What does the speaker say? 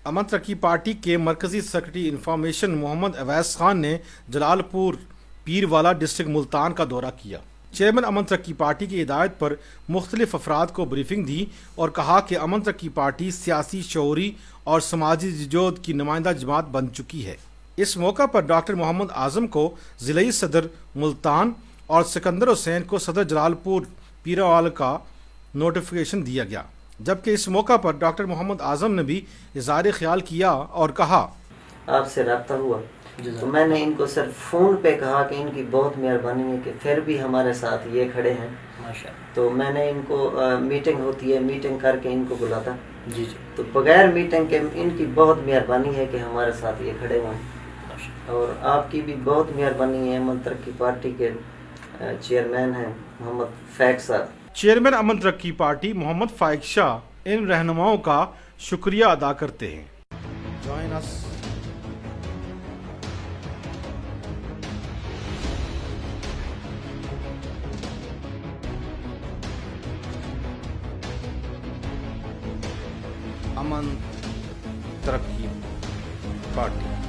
امن ترقی پارٹی کے مرکزی سیکرٹری انفارمیشن محمد اویس خان نے جلال پور پیروالا ڈسٹرکٹ ملتان کا دورہ کیا۔ چیئرمین امن ترقی پارٹی کی ہدایت پر مختلف افراد کو بریفنگ دی اور کہا کہ امن ترقی پارٹی سیاسی، شعوری اور سماجی جدوجہد کی نمائندہ جماعت بن چکی ہے۔ اس موقع پر ڈاکٹر محمد اعظم کو ضلعی صدر ملتان اور سکندر حسین کو صدر جلال پور پیروالا کا نوٹیفیکیشن دیا گیا، جبکہ اس موقع پر ڈاکٹر محمد اعظم نے بھی اظہار خیال کیا اور کہا آپ سے رابطہ ہوا تو میں نے ان کو صرف فون پہ کہا کہ ان کی بہت مہربانی ہے کہ پھر بھی ہمارے ساتھ یہ کھڑے ہیں، تو میں نے ان کو میٹنگ ہوتی ہے، میٹنگ کر کے ان کو بلاتا جی تو بغیر میٹنگ کے ان کی بہت مہربانی ہے کہ ہمارے ساتھ یہ کھڑے ہوئے ہیں، اور آپ کی بھی بہت مہربانی ہے۔ امن ترقی پارٹی کے چیئرمین ہیں محمد فیق صاحب۔ چیئرمین امن ترقی پارٹی محمد فائق شاہ ان رہنماؤں کا شکریہ ادا کرتے ہیں۔ Join us. امن ترقی پارٹی